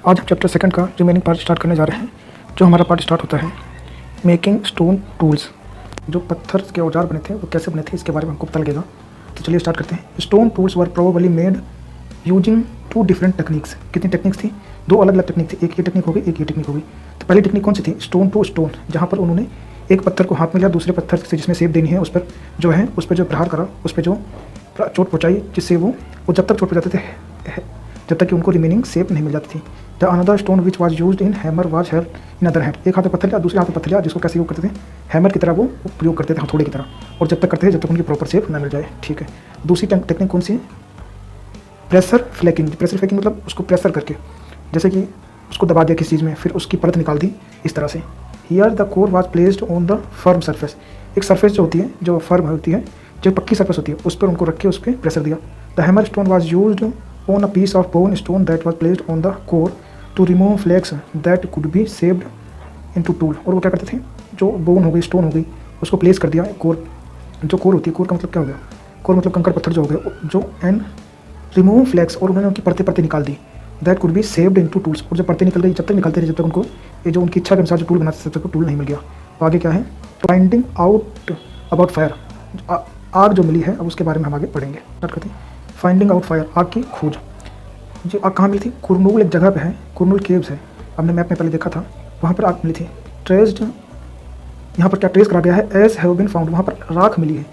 आज हम chapter second का रिमेनिंग पार्ट स्टार्ट करने जा रहे हैं। जो हमारा पार्ट स्टार्ट होता है मेकिंग स्टोन टूल्स। जो पत्थर के औजार बने थे वो कैसे बने थे इसके बारे में हमको पता लगेगा। तो चलिए स्टार्ट करते हैं। Stone tools were probably made using two different techniques. कितनी टेक्निक्स थी? दो अलग अलग टेक्निक थी। एक ये टेक्निक हो गई, एक ये टेक्निक हो गई। तो पहली टेक्निक कौन सी थी? स्टोन टू स्टोन, जहाँ पर उन्होंने एक पत्थर को हाथ में लिया, दूसरे पत्थर से जिसमें शेप देनी है उस पर जो है उस पर जो प्रहार करा, उस पर जो चोट पहुँचाई, जिससे वो जब तक चोट पहुँचाते थे जब तक कि उनको रिमेनिंग शेप नहीं मिल जाती थी। The another stone which was used in hammer was held in other hand. एक हाथ में पत्थर लिया, दूसरे हाथ में पत्थर लिया, जिसको कैसे यूज करते थे? हैमर की तरह वो प्रयोग करते थे, हथौड़े की तरह, और जब तक करते थे जब तक उनकी प्रॉपर शेप ना मिल जाए। ठीक है। दूसरी टेक्निक कौन सी है? प्रेशर फ्लैकिंग। प्रेशर फ्लैकिंग मतलब उसको प्रेशर करके, जैसे कि उसको दबा दिया किसी चीज़ में, फिर उसकी परत निकाल दी इस तरह से। Here the core was placed on the firm surface. एक सरफेस जो होती है, जो फर्म होती है, जो पक्की सरफेस होती है, उस पर उनको रख के उस पर प्रेशर दिया। The hammer stone was used on a piece of bone stone that was placed on the core to remove flakes that could be shaped into tool। और वो क्या करते थे? जो बोन हो गई, स्टोन हो गई, उसको प्लेस कर दिया कोर। जो कोर होती है, कोर का मतलब क्या हो गया? कोर मतलब कंकड़ पत्थर जो हो गए, जो एंड रिमूव फ्लैक्स, और उन्होंने उनकी परतें परतें निकाल दी। That could be shaped into tools. और जब परतें निकल गई, जब तक निकालते रहे जब तक उनको ये जो उनकी इच्छा के अनुसार जो टूल बनाते थे तब तक टूल नहीं मिल गया। तो आगे क्या है? Finding out about fire. आग जो मिली है, अब उसके बारे में हम आगे पढ़ेंगे। स्टार्ट करते हैं। फाइंडिंग आउट फायर, आग की खोज। जो आग कहाँ मिली थी? कुरनूल एक जगह पे है, कुरनूल केव्स है, हमने मैप में पहले देखा था, वहाँ पर आग मिली थी। ट्रेस्ड, यहाँ पर क्या ट्रेस करा गया है? एज हैव बीन फाउंड, वहाँ पर राख मिली है।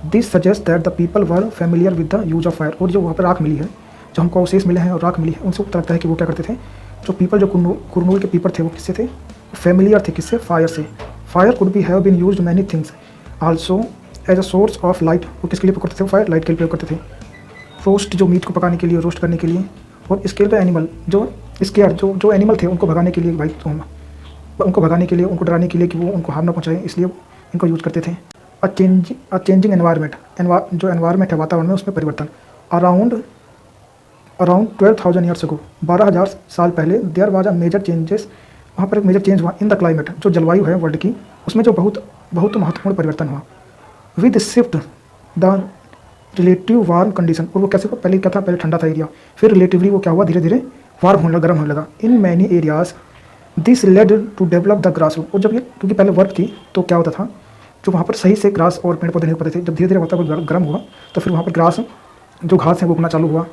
This suggest that the people were familiar with the use of fire. और जो वहाँ पर राख मिली है, जो हमको अवशेष मिले हैं और राख मिली है, उनसे पता लगता है कि वो क्या करते थे? जो पीपल, जो कुरनूल के पीपल थे, वो किससे थे? फेमिलियर थे। किससे? फायर से। Fire could be have been used many things also as a source of light. वो किसके लिए करते थे? फायर लाइट के लिए प्रयोग करते थे। रोस्ट, जो मीट को पकाने के लिए, रोस्ट करने के लिए। और स्केल पे एनिमल, जो स्केयर, जो एनिमल थे उनको भगाने के लिए, भाई तो उनको भगाने के लिए, उनको डराने के लिए कि वो उनको हार्म ना पहुंचाए, इसलिए इनको यूज़ करते थे। अ चेंजिंग एनवायरनमेंट, जो एनवायरनमेंट है, वातावरण में, उसमें परिवर्तन। अराउंड 12,000 ईयर्स अगो, 12,000 साल पहले, there was a major changes, वहाँ पर एक मेजर चेंज हुआ इन द क्लाइमेट, जो जलवायु है वर्ल्ड की, उसमें जो बहुत महत्वपूर्ण परिवर्तन हुआ। With shift the relative warm condition. और वो कैसे? पहले क्या था? पहले ठंडा था एरिया, फिर रिलेटिवली वो क्या हुआ? धीरे धीरे वार्म होने लगा, गर्म होने लगा। In many areas this led to develop the grass. और जब ये, क्योंकि पहले वर्फ थी, तो क्या होता था? जो वहाँ पर सही से ग्रास और पेड़ पौधे नहीं पड़ते थे, जब धीरे धीरे वातावरण गर्म हुआ तो फिर वहाँ पर ग्रास, जो घास है, वो उगना चालू हुआ।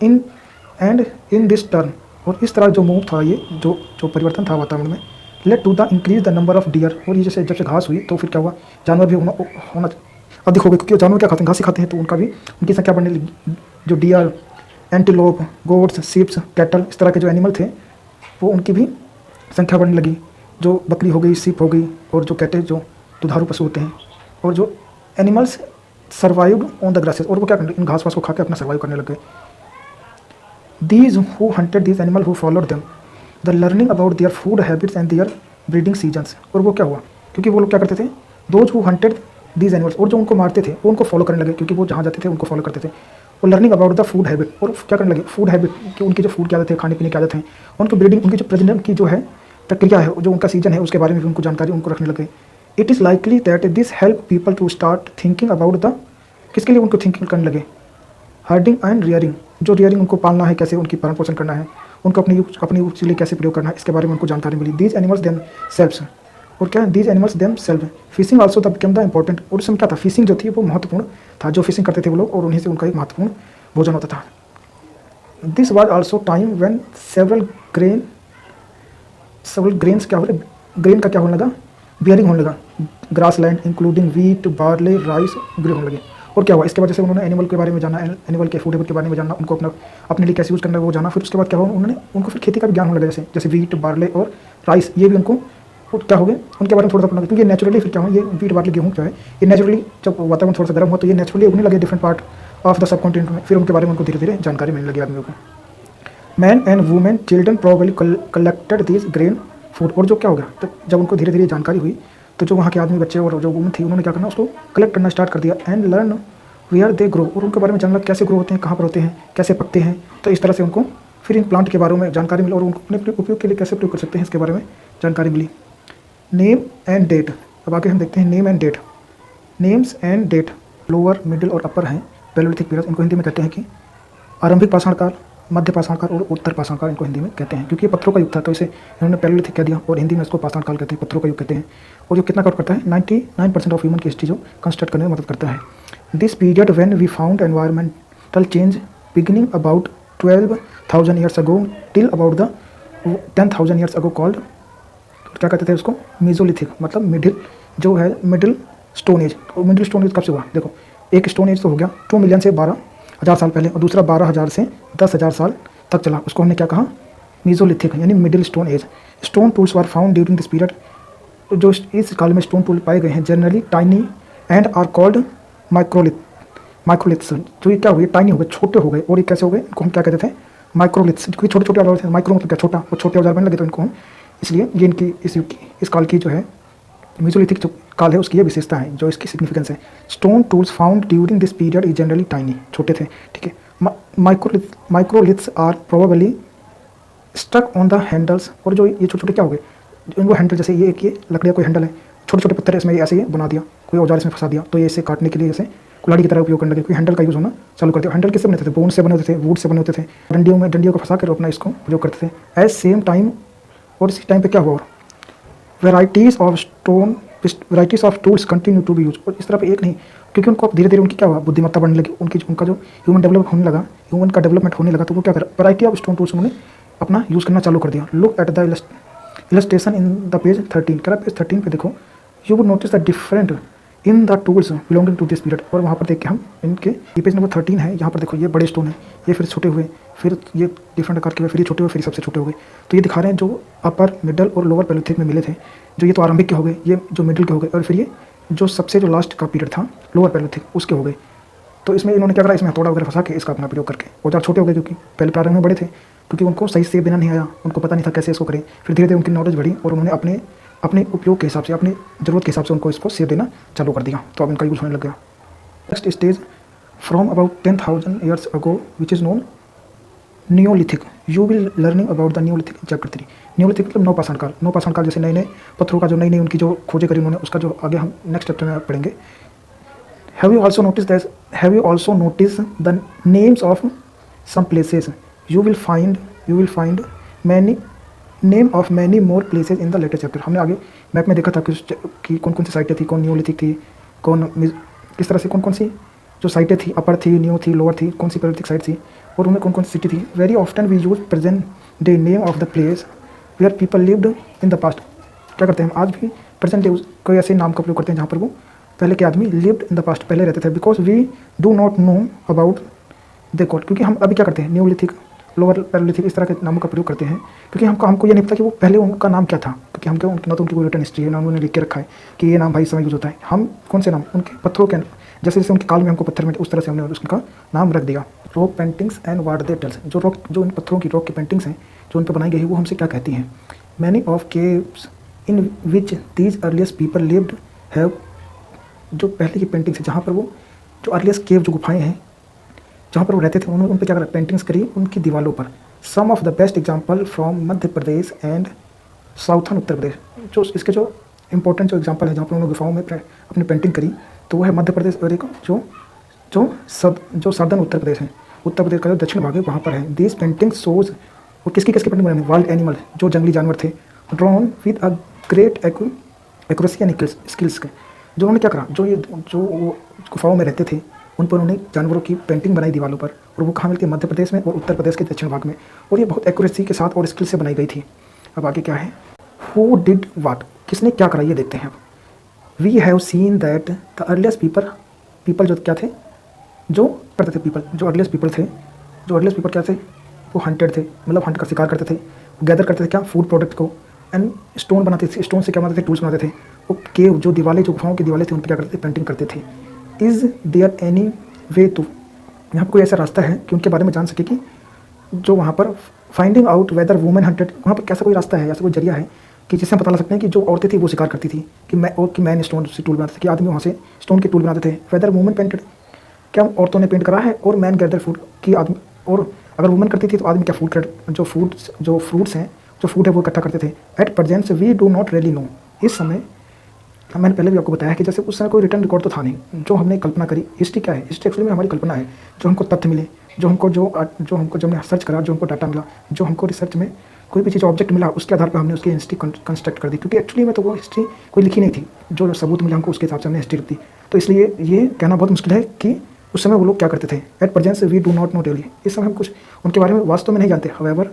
इन दिस टर्न, और इस तरह जो मूव था, ये जो परिवर्तन था वातावरण में, led to the increase the number of deer. और ये जैसे जब से घास हुई तो फिर क्या हुआ? जानवर भी होना अधिक हो गए, क्योंकि जानवर क्या खाते हैं? घास ही खाते हैं, तो उनकी संख्या बढ़ने लगी। जो डियर, एंटीलोप, गोट्स, सीप्स, कैटल, इस तरह के जो एनिमल थे, वो उनकी भी संख्या बढ़ने लगी। जो बकरी हो गई, सीप हो गई, और जो कैटे, जो दुधारू पशु होते हैं, और जो animals survived on the grasses. और वो क्या करने? इन घास वास को खा के अपना सर्वाइव करने लग गए। These who hunted these animal who followed them the learning about their food habits and their breeding seasons. और वो क्या हुआ? क्योंकि वो लोग क्या करते थे? Those who hunted these animals, और जो उनको मारते थे वो उनको फॉलो करने लगे, क्योंकि वो जहाँ जाते थे उनको फॉलो करते थे। और learning about the food habit, और क्या करने लगे? फूड हैबिट, कि उनकी जो फूड की आदत है, खाने पीने की आदत है, उनकी ब्रीडिंग, उनकी जो प्रजनन की जो है प्रक्रिया है, जो उनका सीजन है, उसके बारे में भी उनको जानकारी उनको रखने लगे। It is likely that this help people to start thinking about the, किसके लिए उनको थिंकिंग करने लगे? हर्डिंग एंड रियरिंग, जो रियरिंग उनको पालना है, कैसे उनकी पालन पोषण करना है, उनको अपनी यूज के लिए कैसे प्रयोग करना है, इसके बारे में उनको जानकारी मिली। दीज एनिमल्स देम सेल्व्स, और क्या? These animals themselves. Fishing also the become the important. और उसमें क्या था? फिशिंग जो थी वो महत्वपूर्ण था, जो फिशिंग करते थे वो लोग, और उन्हीं से उनका एक महत्वपूर्ण भोजन होता था। This was also time when several grains क्या हो रहे? ग्रेन का क्या होने लगा? बियरिंग होने लगा। Grass land including wheat, barley, rice grey होने लगे। और क्या हुआ? इसके वजह से उन्होंने एनिमल के बारे में जाना, एनिमल के फूड हैबिट के बारे में जानना, उनको अपने लिए कैसे यूज़ करना है वो जाना। फिर उसके बाद क्या हुआ? उनको फिर खेती का भी ज्ञान होने लगा, जैसे वीट, बार्ले और राइस, ये भी उनको क्या हो गए? उनके बारे में थोड़ा सा पढ़ना, क्योंकि ये नेचुरली फिर क्या हो, ये वीट, बार्ले, गेहूँ जो है, ये नेचुरली जब वातावरण थोड़ा सा गर्म हो तो ये नेचुरली उगने लगे different part of the sub continent में। फिर उनके बारे में उनको धीरे धीरे जानकारी मिलने लगी आदमियों को। Man and women children probably collected this grain food. और जो क्या हो गया? तो जब उनको धीरे धीरे जानकारी हुई तो जो वहाँ के आदमी, बच्चे और जो वुमेन थी, उन्होंने क्या करना? उसको कलेक्ट करना स्टार्ट कर दिया। And learn where they grow, और उनके बारे में जानना, कैसे ग्रो होते हैं, कहाँ पर होते हैं, कैसे पकते हैं। तो इस तरह से उनको फिर इन प्लांट के बारे में जानकारी मिली, और उनको अपने उपयोग के लिए कैसे प्रयोग कर सकते हैं इसके बारे में जानकारी मिली। नेम एंड डेट, अब आगे हम देखते हैं name and date. Names and date lower, middle और अपर हैं। पैलियोलिथिक पीरियड, इनको हिंदी में कहते हैं कि आरंभिक पाषाण काल, मध्य पाषाण काल और उत्तर पाषाण काल इनको हिंदी में कहते हैं, क्योंकि ये पत्थरों का युग था तो इसे इन्होंने पैलेलिथिक कह दिया और हिंदी में इसको पाषाण काल कहते हैं, पत्थरों का युग कहते हैं। और जो कितना कवर करता है 99% ऑफ ह्यूमन की हिस्ट्री जो कंस्ट्रक्ट करने में मदद करता है। This period when we found environmental change beginning about 12,000 years ago till about the 10,000 years ago called, क्या कहते थे उसको, मेसोलिथिक, मतलब मिडिल जो है मिडिल स्टोन एज। तो मिडिल स्टोन एज कब से हुआ, देखो एक स्टोन एज तो हो गया 2 मिलियन से 12,000 साल पहले, और दूसरा 12,000 से 10,000 साल तक चला, उसको हमने क्या कहा, मेसोलिथिक यानी middle stone age. Stone tools were found during this period, जो इस काल में स्टोन टूल पाए गए हैं generally tiny and are called microliths. जो ये क्या हुए, टाइनी हो गए, छोटे हो गए, और ये कैसे हो गए, इनको हम क्या कहते थे, माइक्रोलिथ्स, क्योंकि छोटे छोटे औजार थे, माइक्रो मतलब क्या छोटा, और छोटे औजार बनने लगे तो इनको हम, इसलिए ये इनकी इस युग की, इस काल की जो है मेसोलिथिक जो काल है उसकी ये विशेषता है, जो इसकी सिग्निफिकेंस है। Stone tools found during this period is generally tiny, छोटे थे, ठीक है। Microliths are probably stuck on the handles, और जो ये छोटे छोटे क्या हो गए, इनको हैंडल, जैसे ये एक ये लकड़ी का कोई हैंडल है, छोटे छोटे पत्थर इसमें ऐसे ही बना दिया, कोई औजार इसमें फंसा दिया, तो ये इसे काटने के लिए जैसे कुल्हाड़ी की तरह उपयोग करने लगे, कोई हैंडल का यूज़ होना चालू करते हैं। हैंडल किससे बनते थे, बोन से बने होते थे, वुड से बने होते थे, डंडियों को फंसा कर अपना इसको उपयोग करते थे। एज सेम टाइम, और इसी टाइम पे क्या हुआ, varieties of tools continue to be use, और इस तरह पे एक नहीं, क्योंकि उनको धीरे धीरे उनकी क्या हुआ, बुद्धिमत्ता बढ़ने लगी, उनका जो ह्यूमन डेवलपमेंट होने लगा, तो वो क्या कर, वैरायटी ऑफ स्टोन टूल्स उन्होंने अपना यूज़ करना चालू कर दिया। Look at the illustration in the page 13, कह रहा पेज 13 पे देखो, you would notice the different in the tools belonging to this period, और वहाँ पर देख के हम इनके, ये पेज नंबर 13 है, यहाँ पर देखो ये बड़े स्टोन है, ये फिर छोटे हुए, फिर ये डिफरेंट आकार के हुए, फिर ये छोटे हुए, फिर सबसे छोटे हो गए। तो ये दिखा रहे हैं जो अपर मिडल और लोअर पैलेलिथिक में मिले थे, जो ये तो आरंभिक के हो गए, ये जो मिडिल के हो गए, और फिर ये जो सबसे जो लास्ट का पीरियड था लोअर पैलेलिथिक उसके हो गए। तो इसमें इन्होंने क्या करा, इसमें हथौड़ा वगैरह फंसा के इसका अपना प्रयोग करके औजार छोटे हो गए, क्योंकि पहले प्रारंभ में बड़े थे, क्योंकि उनको सही से देना नहीं आया, उनको पता नहीं था कैसे इसको करें। फिर धीरे धीरे उनकी नॉलेज बढ़ी और उन्होंने अपने उपयोग के हिसाब से, अपनी ज़रूरत के हिसाब से उनको इसको सेव देना चालू कर दिया, तो अब इनका यूज़ होने लग गया। Next stage from about 10,000 years ago which is known Neolithic, you will learning about the Neolithic chapter 3। Neolithic मतलब नवपाषाण काल, नवपाषाण काल जैसे नए नए पत्थरों का जो नई उनकी जो खोजें करी उन्होंने, उसका जो आगे हम नेक्स्ट चैप्टर में पढ़ेंगे। Have you also notice the names of some places, you will find many name of many more places in the later chapter. हमने आगे मैप में देखा था कि कौन कौन सी साइटें थी, कौन नियोलिथिक थी, कौन किस तरह से कौन कौन सी जो साइटें थी, अपर थी, न्यू थी, लोअर थी, कौन सी पैलेलिथिक साइट थी, और उनमें कौन कौन सी सिटी थी। Very often we use present day name of the place where people lived in the past. क्या करते हैं हम आज भी प्रेजेंट डे कोई ऐसे नाम का प्रयोग करते हैं जहाँ पर वो पहले के आदमी लिव्ड इन द पास्ट, पहले रहते थे, because we do not know about the god, क्योंकि हम अभी क्या करते हैं न्यूलिथिक, लोअर पैलेलिथिक इस तरह के नामों का प्रयोग करते हैं, क्योंकि हमको ये नहीं पता कि वो पहले उनका नाम क्या था, क्योंकि हमको ना तो उनकी कोई रिटर्न हिस्ट्री है, ना उन्होंने लिख के रखा है कि ये नाम भाई समय यूज होता है। हम कौन से नाम उनके पत्थरों के, जैसे जैसे उनके काल में हमको पत्थर में उस तरह से हमने उसका नाम रख दिया। Rock paintings and what they tells, जो इन पत्थरों की रॉक की पेंटिंग्स हैं जो उन पर बनाई गई है वो हमसे क्या कहती हैं। Many of caves in which these earliest people lived have, जो पहले की पेंटिंग्स है जहाँ पर वो जो अर्लीस्ट केव जो गुफाएँ हैं जहाँ पर वो रहते थे, उन्होंने उन पर क्या करा, पेंटिंग्स करी उनकी दीवारों पर। Some of the best example from Madhya Pradesh and southern Uttar Pradesh, जो इसके जो इंपॉर्टेंट जो एग्जाम्पल है जहाँ पर उन्होंने गुफाओं में अपनी पेंटिंग करी, तो वो है मध्य प्रदेश और एक जो सदर्न उत्तर प्रदेश है, उत्तर प्रदेश का जो दक्षिण भाग है वहाँ पर है। दिस पेंटिंग शोज, वो किसकी पेंटिंग बनाई, वाइल्ड एनिमल, जो जंगली जानवर थे, drawn with a great accuracy and skills के। जो उन्होंने क्या करा, जो गुफाओं में रहते थे उन पर उन्होंने जानवरों की पेंटिंग बनाई दीवारों पर, और वो कहाँ मिलती है, मध्य प्रदेश में और उत्तर प्रदेश के दक्षिण भाग में, और ये बहुत एक्यूरेसी के साथ और स्किल से बनाई गई थी। अब आगे क्या है, हु डिड वाट, किसने क्या करा ये देखते हैं। अब we have seen that the earliest people जो क्या थे, जो करते थे, जो अर्लीस्ट पीपल क्या थे, वो हंटेड थे, मतलब हंट का शिकार करते थे, गैदर करते थे क्या, फूड प्रोडक्ट को, एंड स्टोन बनाते थे, स्टोन से क्या बनाते थे, टूल्स बनाते थे। वो केव जो दीवारें, जो गुफाओं की दीवारें थी उन पर क्या करते थे, पेंटिंग करते थे। Is there any way to, यहाँ पर कोई ऐसा रास्ता है कि उनके बारे में जान सके कि जो वहाँ पर finding out whether women hunted, वहाँ पर कैसा कोई रास्ता है, ऐसा कोई जरिया है कि जिससे हम पता लगा सकते हैं कि जो औरतें थी वो शिकार करती थी, कि मैन स्टोन से टूल बनाते थे, कि आदमी वहाँ से स्टोन के टूल बनाते थे। वेदर वुमेन पेंटेड, क्या औरतों ने पेंट करा है, और मैन गैदर फूड की आदमी, और अगर वुमेन करती थी तो आदमी क्या जो फ्रूट्स हैं, जो फूड है वो इकट्ठा करते थे। At present we do not really know, इस समय मैंने पहले भी आपको बताया कि जैसे उस समय कोई रिटर्न रिकॉर्ड तो था नहीं, जो हमने कल्पना करी। हिस्ट्री क्या है, हिस्ट्री एक्चुअली में हमारी कल्पना है, जो हमको तथ्य मिले जो हमको जब हमने सर्च करा, जो हमको डाटा मिला, जो हमको रिसर्च में कोई भी चीज़ ऑब्जेक्ट मिला, उसके आधार पर हमने उसकी हिस्ट्री कंस्ट्रक्ट कर दी, क्योंकि एक्चुअली में तो वो हिस्ट्री कोई लिखी नहीं थी, जो सबूत मिला हमको उसके हिसाब से हमने हिस्ट्री लिख दी। तो इसलिए ये कहना बहुत मुश्किल है कि उस समय वो लोग क्या करते थे। At present we do not know really, इस समय हम कुछ उनके बारे में वास्तव में नहीं जानते। However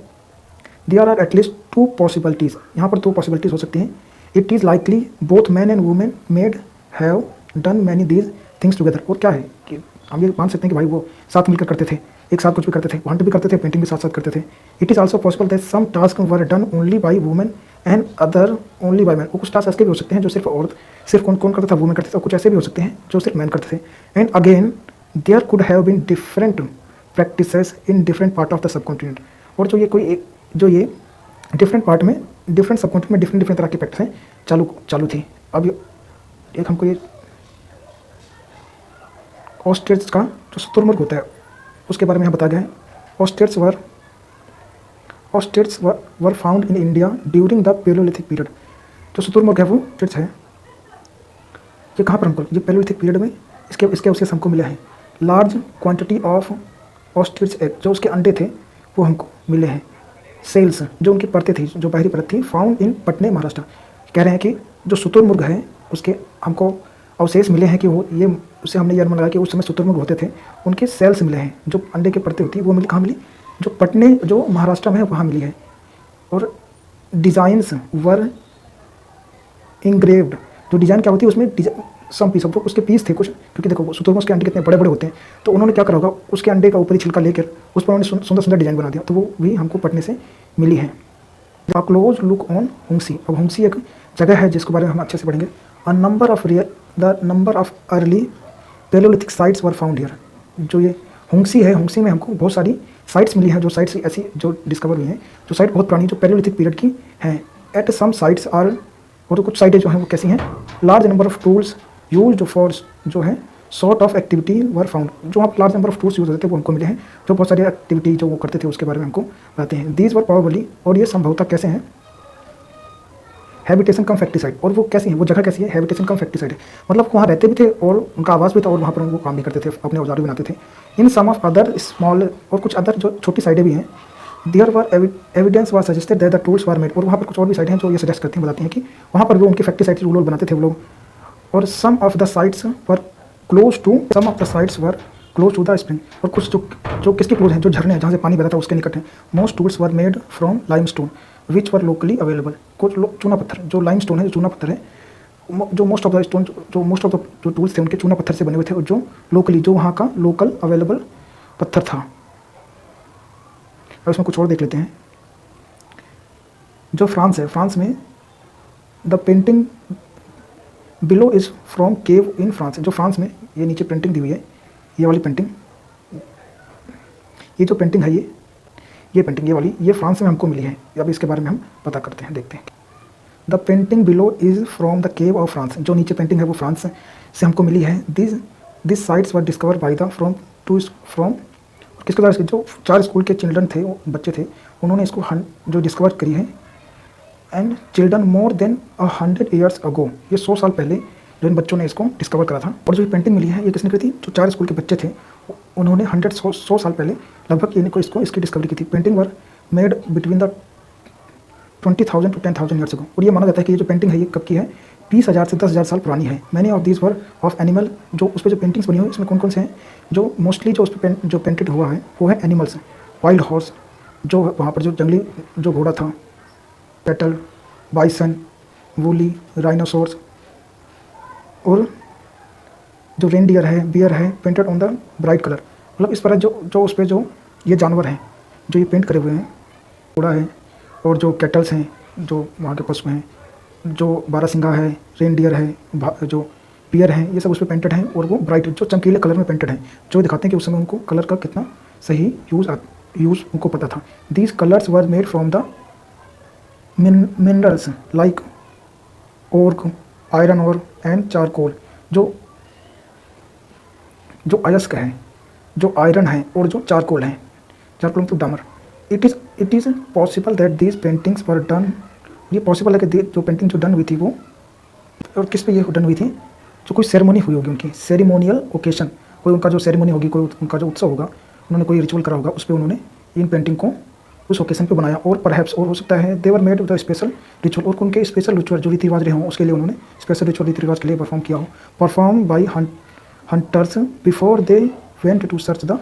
there are at least 2 possibilities, यहाँ पर 2 पॉसिबिलिटीज़ हो सकती हैं। It is likely both man and women made have done many these things together. और क्या है कि हम ये मान सकते हैं कि भाई वो साथ मिलकर करते थे, एक साथ कुछ भी करते थे, हंट भी करते थे, पेंटिंग भी साथ साथ करते थे। It is also possible that some task were done only by women and other only by man. वो कुछ टास्क ऐसे भी हो सकते हैं जो सिर्फ कौन करता था, वुमेन करते थे, और कुछ ऐसे भी हो सकते हैं जो सिर्फ मैन करते थे। And again there could have been different practices in different part of the subcontinent. और जो ये डिफरेंट पार्ट में, डिफरेंट सबकॉन्टिनेंट में डिफरेंट तरह की प्रैक्टिसें चालू थी। अब एक हमको ये ऑस्ट्रिच का जो शुतुरमुर्ग होता है उसके बारे में यहाँ बताया गया है। Ostrich were found in India during the Palaeolithic period. जो शुतुरमुर्ग है वो ऑस्ट्रिच है, ये कहाँ पर हमको, ये पैलियोलिथिक पीरियड में इसके अवशेष हमको मिले हैं। Large quantity of ostrich egg, जो उसके अंडे थे वो हमको मिले हैं। सेल्स, जो उनकी परतें थी, जो बाहरी परत थी, फाउंड इन पटने महाराष्ट्र। कह रहे हैं कि जो शुतुरमुर्ग है उसके हमको अवशेष मिले हैं कि वो ये, उससे हमने ये अनुमान लगाया कि उस समय शुतुरमुर्ग होते थे, उनके सेल्स मिले हैं। जो अंडे की परतें होती है वो मिली, कहाँ मिली, जो पटने, जो महाराष्ट्र में है वहाँ मिली है। और डिज़ाइंस वर इंग्रेव्ड, जो डिज़ाइन क्या होती है उसमें सम पीस, तो उसके पीस थे कुछ, क्योंकि देखो शुतुरमुर्ग के अंडे कितने बड़े बड़े होते हैं, तो उन्होंने क्या करा होगा, उसके अंडे का ऊपरी छिलका लेकर उस पर उन्होंने सुंदर सुंदर डिज़ाइन बना दिया, तो वो भी हमको पटने से मिली है। A close look on Hungsi. अब हुंगसी एक जगह है जिसके बारे में हम अच्छे से पढ़ेंगे। The number of early Palaeolithic sites were found here. जो ये हुंगसी है, हुंगसी में हमको बहुत सारी साइट्स मिली हैं, जो साइट्स ऐसी जो डिस्कवर हुई हैं, जो साइट बहुत पुरानी, जो पैलियोलिथिक पीरियड की हैं। एट सम साइट्स आर, और कुछ साइटें जो हैं वो कैसी हैं, large number of tools used for जो है sort of activity were found. जो वहाँ large number of tools use होते थे वो हमको मिले हैं, जो बहुत सारी एक्टिविटी जो वो करते थे उसके बारे में हमको बताते हैं। दीज वर प्रोबेबली, और ये संभवतः कैसे हैं, हैबिटेशन कम फैक्ट्री साइट। और वो कैसी है, वो जगह कैसी है, हैबिटेशन कम फैक्ट्री साइट है, मतलब वहाँ रहते भी थे और उनका आवास भी था और वहाँ पर वो काम भी करते थे, अपने औजार भी बनाते थे। In some of other small, और कुछ अदर जो छोटी साइडें भी हैं, there were evidence was suggested that the tools were made. और वहाँ पर कुछ और भी साइड हैं जो ये सजेस्ट करती हैं, बताती हैं कि वहाँ पर वो उनकी फैक्ट्री साइट रूल बनाते थे वो लोग। और some of the sites were close to the spring. और कुछ जो किसके क्लोज हैं, जो झरने हैं जहाँ से पानी बहता था उसके निकट हैं। Most tools were made from limestone which were locally available. कुछ चूना पत्थर, जो लाइमस्टोन है, जो चूना पत्थर है, जो मोस्ट ऑफ द जो टूल्स थे उनके चूना पत्थर से बने हुए थे, और जो लोकली, जो वहाँ का लोकल अवेलेबल पत्थर था। और इसमें कुछ और देख लेते हैं। जो फ्रांस है, फ्रांस में the painting below is from cave in France. जो फ्रांस में, ये नीचे पेंटिंग दी हुई है, ये वाली पेंटिंग, ये जो पेंटिंग है, ये पेंटिंग, ये वाली, ये फ्रांस में हमको मिली है। अब इसके बारे में हम पता करते हैं, देखते हैं। The painting below is from the cave of France. जो नीचे पेंटिंग है वो फ्रांस से हमको मिली है। This sites were discover by the from किसके द्वारा, जो 4 स्कूल के चिल्ड्रन थे, बच्चे थे, उन्होंने इसको जो डिस्कवर करी है। And children more than 100 years ago, ये 100 साल पहले जो इन बच्चों ने इसको डिस्कवर करा था। और जो ये पेंटिंग मिली है ये किसने करी थी, जो 4 स्कूल के बच्चे थे उन्होंने 100 साल पहले लगभग इनको इसकी डिस्कवरी की थी। Painting were made between the 20,000 to 10,000 years अगो। और ये माना जाता है कि ये जो पेंटिंग है ये कब की है, 20,000 से 10,000 साल पुरानी है। Many of these were of animal. जो उस पर जो पेंटिंग्स बनी हुई है इसमें कौन कौन से हैं, जो मोस्टली जो उस पर जो पेंटेड हुआ है वो है एनिमल्स। वाइल्ड हॉर्स, जो वहाँ पर जो जंगली जो घोड़ा था, कैटल, बाइसन, वूली, राइनोसोर्स, और जो रेनडियर है, बियर है, painted on the bright colour. मतलब इस पर जो उस पर जो ये जानवर हैं जो ये पेंट करे हुए हैं, घोड़ा है, और जो कैटल्स हैं, जो वहाँ के पशु हैं, जो बारहसिंगा है, रेनडियर है, जो बियर हैं, ये सब उस पर पेंटेड हैं। और वो ब्राइट, जो चमकीले कलर में पेंटेड हैं, जो दिखाते हैं कि उस समय उनको कलर का कितना सही यूज़ उनको पता था। These colours were made from the minerals like orc, iron और एंड चारकोल। जो अयस्क है, जो आयरन है, और जो चारकोल है, चारकोल मतलब डामर। It is possible that these paintings were done. ये पॉसिबल है कि जो पेंटिंग जो डन हुई थी वो, और किस पे ये डन हुई थी, जो कोई सेरेमनी हुई होगी उनकी, सेरेमोनियल ओकेशन, कोई उनका जो सेरेमनी होगी, कोई उनका जो उत्सव होगा, उन्होंने कोई रिचुअल करा होगा, उस पर उन्होंने इन पेंटिंग को उस ओकेशन पे बनाया। और परहैप्स और हो सकता है देवर मेड द स्पेशल रिचुअल, और उनके स्पेशल रिचुअल जो रीति रिवाज रहे हों उसके लिए उन्होंने स्पेशल रिचुअल रीति रिवाज के लिए परफॉर्म किया हो। Perform by hunters before they went to search the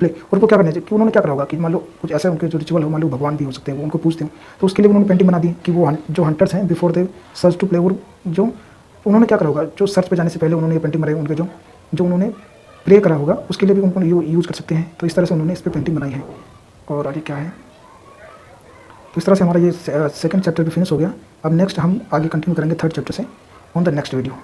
play. और वो क्या करना चाहिए कि उन्होंने क्या करा होगा कि मान लो कुछ ऐसा उनके जो रिचुअल हो, मान लो भगवान भी हो सकते हैं, वो उनको पूछते हो, तो उसके लिए उन्होंने पेंटिंग बना दी कि वो जो हंटर्स हैं before they search to play, और जो उन्होंने क्या करा होगा, जो सर्च पे जाने से पहले उन्होंने ये पेंटिंग बनाई, उनके जो उन्होंने प्रे करा होगा उसके लिए भी उनको यूज़ कर सकते हैं। तो इस तरह से उन्होंने इस पर पेंटिंग बनाई है। और आगे क्या है, तो इस तरह से हमारा ये सेकंड चैप्टर भी फिनिश हो गया। अब नेक्स्ट हम आगे कंटिन्यू करेंगे थर्ड चैप्टर से ऑन द नेक्स्ट वीडियो।